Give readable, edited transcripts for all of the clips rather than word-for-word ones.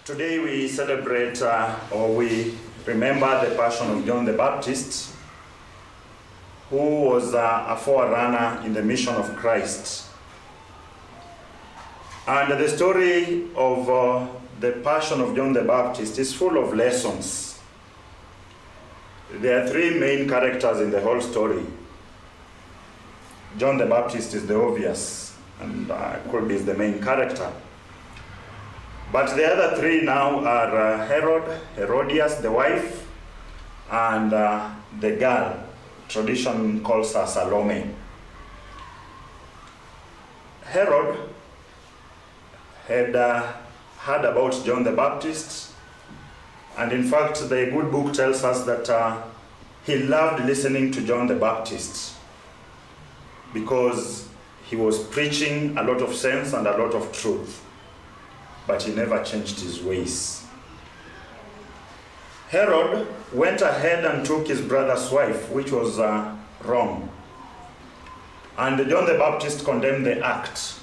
Today we celebrate or we remember the Passion of John the Baptist, who was a forerunner in the mission of Christ. And the story of the Passion of John the Baptist is full of lessons. There are three main characters in the whole story. John the Baptist is the obvious, and could be the main character. But the other three now are Herodias, the wife, and the girl. Tradition calls her Salome. Herod had heard about John the Baptist, and in fact the good book tells us that he loved listening to John the Baptist because he was preaching a lot of sense and a lot of truth, but he never changed his ways. Herod went ahead and took his brother's wife, which was wrong. And John the Baptist condemned the act.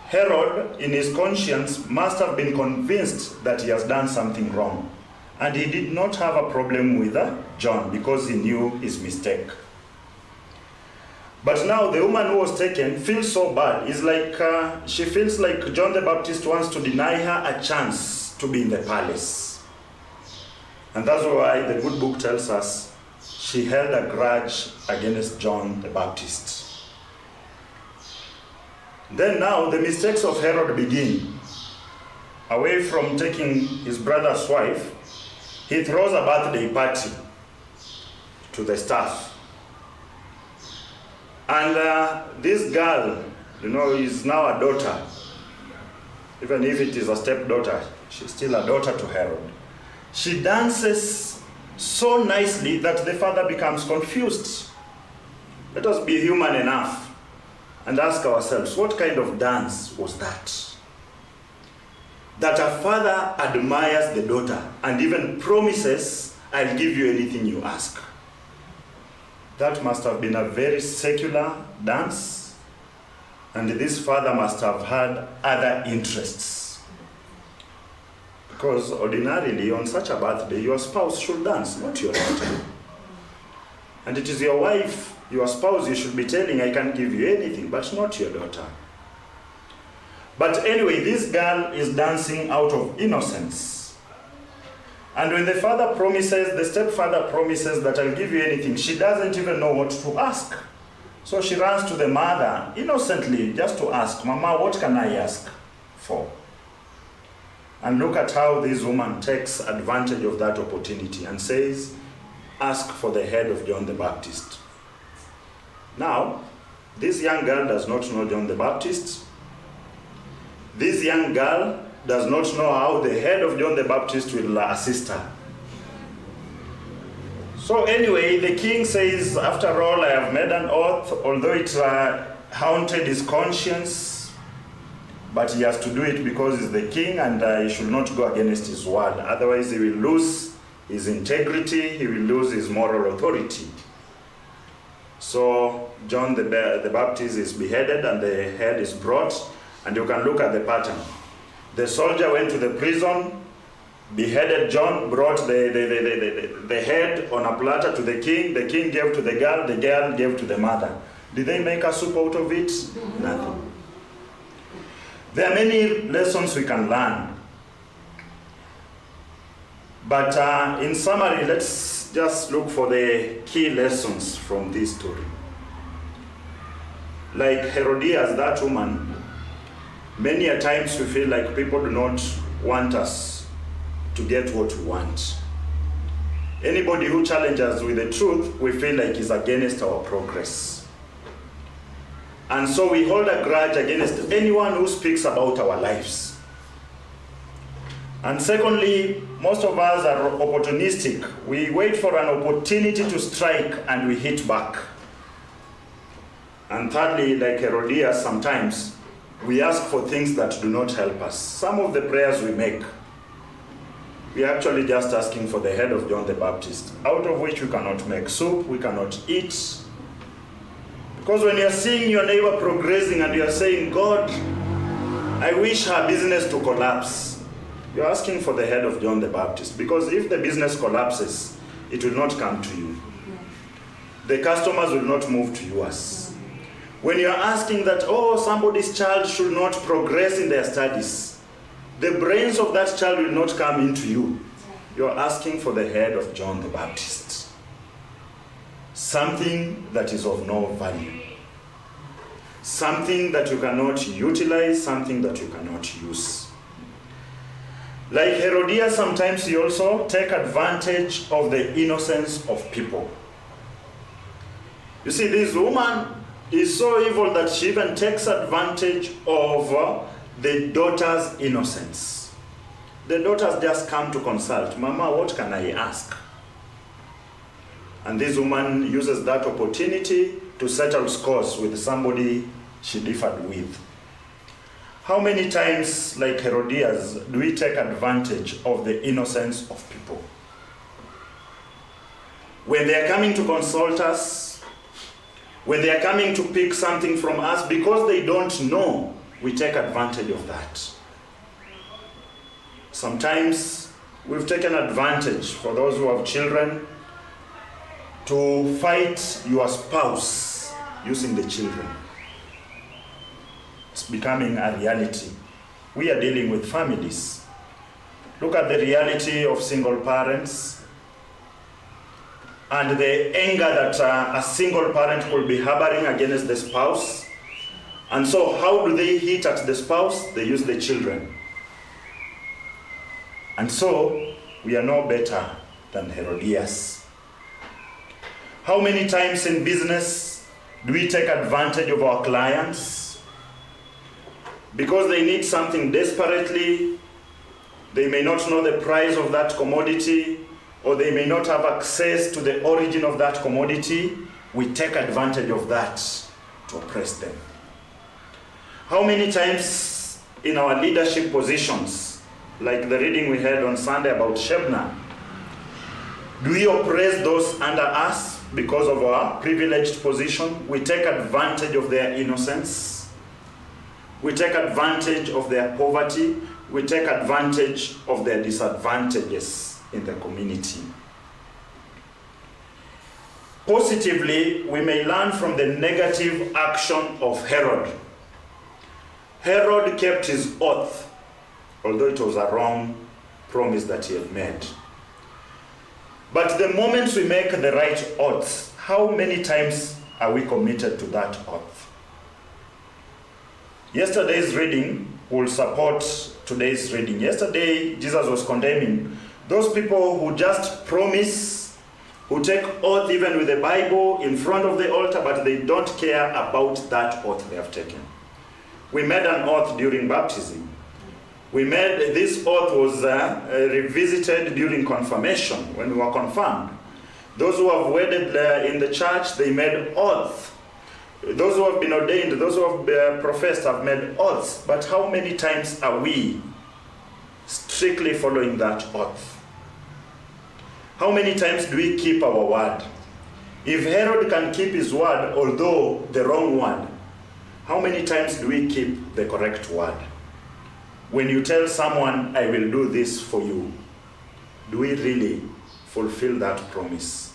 Herod, in his conscience, must have been convinced that he has done something wrong. And he did not have a problem with John because he knew his mistake. But now the woman who was taken feels so bad. It's like she feels like John the Baptist wants to deny her a chance to be in the palace. And that's why the good book tells us she held a grudge against John the Baptist. Then now the mistakes of Herod begin. Away from taking his brother's wife, he throws a birthday party to the staff. And this girl, is now a daughter. Even if it is a stepdaughter, she's still a daughter to Herod. She dances so nicely that the father becomes confused. Let us be human enough and ask ourselves, what kind of dance was that? That a father admires the daughter and even promises, I'll give you anything you ask. That must have been a very secular dance, and this father must have had other interests. Because ordinarily, on such a birthday, your spouse should dance, not your daughter. And it is your wife, your spouse, you should be telling, I can give you anything, but not your daughter. But anyway, this girl is dancing out of innocence. And when the father promises, the stepfather promises that I'll give you anything, she doesn't even know what to ask. So she runs to the mother innocently just to ask, Mama, what can I ask for? And look at how this woman takes advantage of that opportunity and says, ask for the head of John the Baptist. Now, this young girl does not know John the Baptist. This young girl does not know how the head of John the Baptist will assist her. So anyway, the king says, after all, I have made an oath, although it haunted his conscience, but he has to do it because he's the king and he should not go against his word. Otherwise, he will lose his integrity, he will lose his moral authority. So John the Baptist is beheaded and the head is brought, and you can look at the pattern. The soldier went to the prison, beheaded John, brought the head on a platter to the king gave to the girl gave to the mother. Did they make a soup out of it? Nothing. There are many lessons we can learn. But in summary, let's just look for the key lessons from this story. Like Herodias, that woman, many a times we feel like people do not want us to get what we want. Anybody who challenges us with the truth, we feel like is against our progress. And so we hold a grudge against anyone who speaks about our lives. And secondly, most of us are opportunistic. We wait for an opportunity to strike and we hit back. And thirdly, like Herodias, sometimes we ask for things that do not help us. Some of the prayers we make, we are actually just asking for the head of John the Baptist, out of which we cannot make soup, we cannot eat. Because when you're seeing your neighbor progressing and you're saying, God, I wish her business to collapse, You're asking for the head of John the Baptist, because if the business collapses, it will not come to you. The customers will not move to yours. When you're asking that, oh, somebody's child should not progress in their studies, the brains of that child will not come into you. You're asking for the head of John the Baptist. Something that is of no value. Something that you cannot utilize, something that you cannot use. Like Herodias, sometimes you also take advantage of the innocence of people. You see, this woman is so evil that she even takes advantage of the daughter's innocence. The daughters just come to consult, Mama, what can I ask? And this woman uses that opportunity to settle scores with somebody she differed with. How many times, like Herodias, do we take advantage of the innocence of people? When they are coming to consult us, when they are coming to pick something from us, because they don't know, we take advantage of that. Sometimes we've taken advantage, for those who have children, to fight your spouse using the children. It's becoming a reality. We are dealing with families. Look at the reality of single parents and the anger that a single parent could be harboring against the spouse. And so how do they hit at the spouse? They use the children. And so we are no better than Herodias. How many times in business do we take advantage of our clients? Because they need something desperately, they may not know the price of that commodity, or they may not have access to the origin of that commodity, we take advantage of that to oppress them. How many times in our leadership positions, like the reading we had on Sunday about Shebna, do we oppress those under us because of our privileged position? We take advantage of their innocence. We take advantage of their poverty. We take advantage of their disadvantages in the community. Positively, we may learn from the negative action of Herod. Herod kept his oath, although it was a wrong promise that he had made. But the moment we make the right oath, how many times are we committed to that oath? Yesterday's reading will support today's reading. Yesterday, Jesus was condemning those people who just promise, who take oath even with the Bible in front of the altar, but they don't care about that oath they have taken. We made an oath during baptism. This oath was revisited during confirmation, when we were confirmed. Those who have wedded in the church, they made oath. Those who have been ordained, those who have professed have made oaths. But how many times are we strictly following that oath? How many times do we keep our word? If Herod can keep his word, although the wrong word, how many times do we keep the correct word? When you tell someone, I will do this for you, do we really fulfill that promise?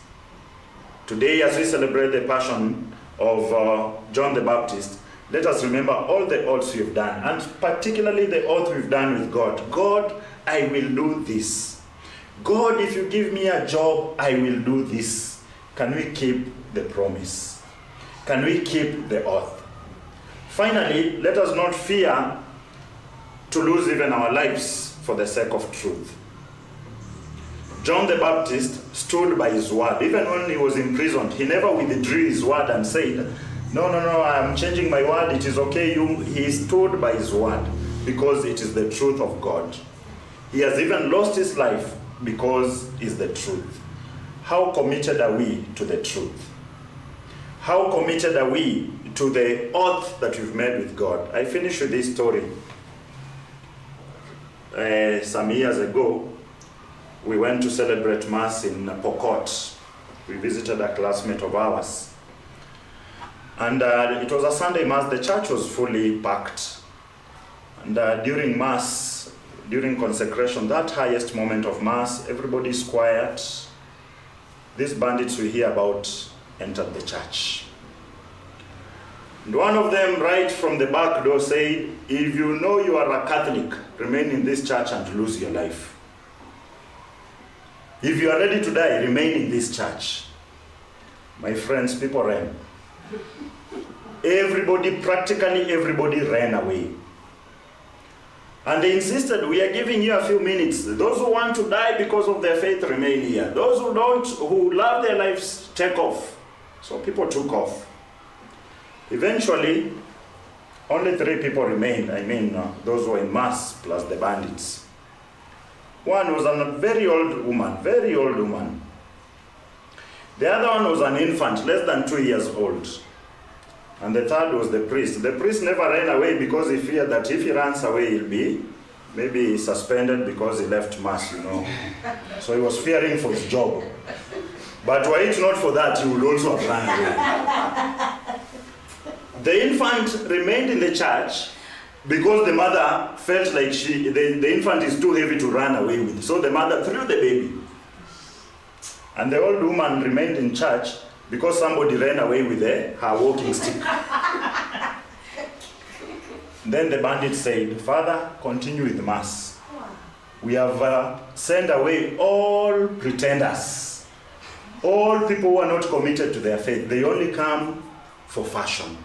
Today, as we celebrate the Passion of John the Baptist, let us remember all the oaths we've done, and particularly the oath we've done with God. God, I will do this. God, if you give me a job, I will do this. Can we keep the promise? Can we keep the oath? Finally, let us not fear to lose even our lives for the sake of truth. John the Baptist stood by his word. Even when he was imprisoned, he never withdrew his word and said, no, I'm changing my word, it is okay. He stood by his word because it is the truth of God. He has even lost his life because it's the truth. How committed are we to the truth? How committed are we to the oath that we've made with God? I finish with this story. Some years ago, we went to celebrate Mass in Pokot. We visited a classmate of ours. And it was a Sunday Mass. The church was fully packed. And during Mass, during consecration, that highest moment of Mass, everybody is quiet. These bandits we hear about entered the church. And one of them, right from the back door, said, if you know you are a Catholic, remain in this church and lose your life. If you are ready to die, remain in this church. My friends, people ran. Everybody, practically everybody ran away. And they insisted, we are giving you a few minutes. Those who want to die because of their faith, remain here. Those who don't, who love their lives, take off. So people took off. Eventually, only 3 people remained. Those who were in Mass, plus the bandits. One was a very old woman, very old woman. The other one was an infant, less than 2 years old. And the third was the priest. The priest never ran away because he feared that if he runs away, he'll be maybe suspended because he left Mass, So he was fearing for his job. But were it not for that, he would also have run away. The infant remained in the church because the mother felt like the infant is too heavy to run away with. So the mother threw the baby. And the old woman remained in church because somebody ran away with her walking stick. Then the bandit said, Father, continue with Mass. We have sent away all pretenders, all people who are not committed to their faith. They only come for fashion.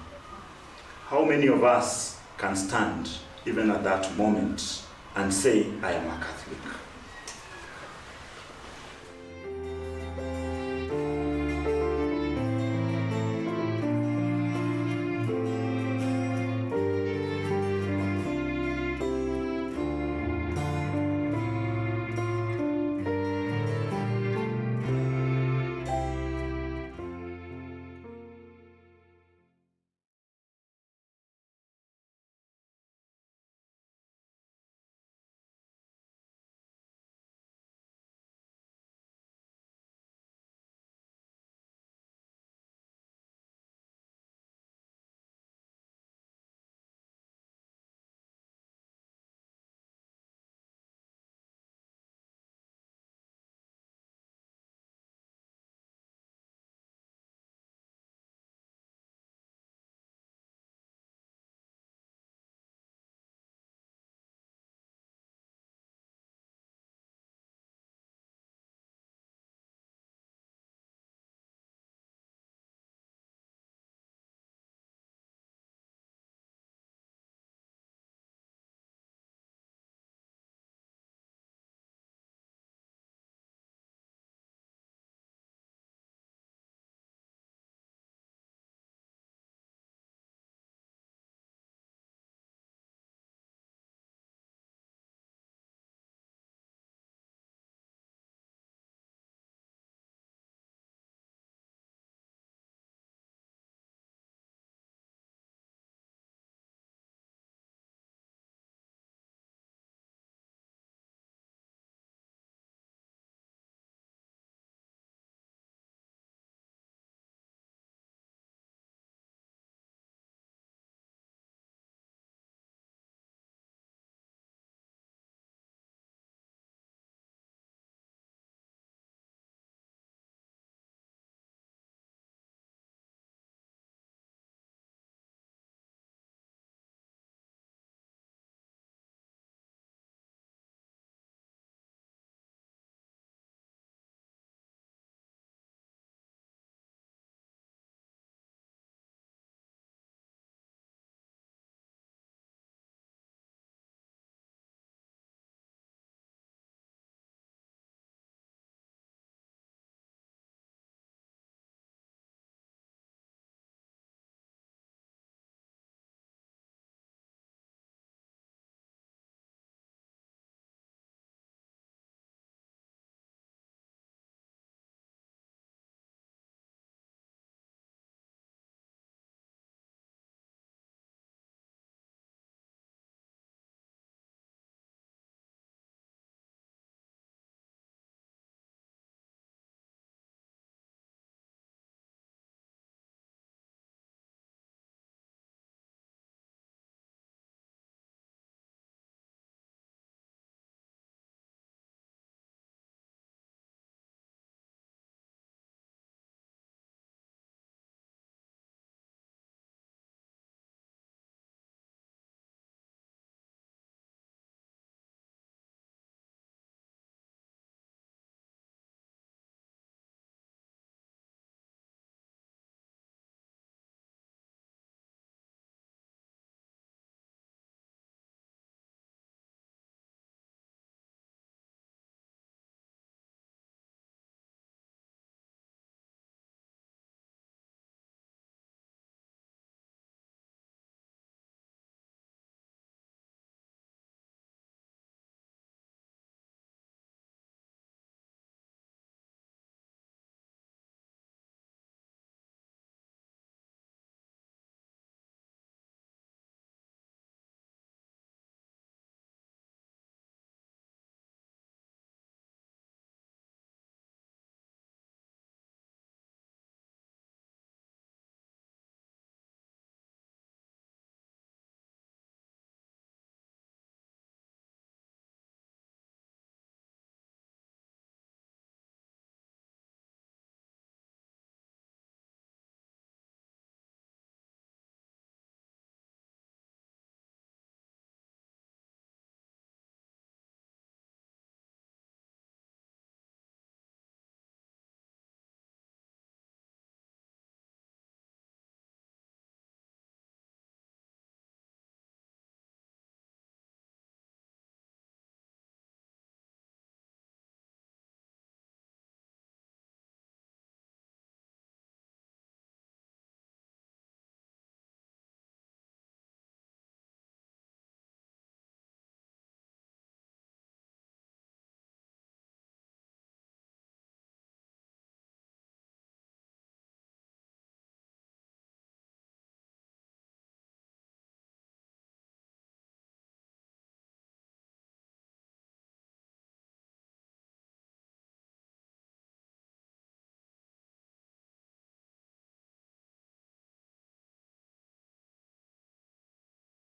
How many of us can stand, even at that moment, and say, I am a Catholic?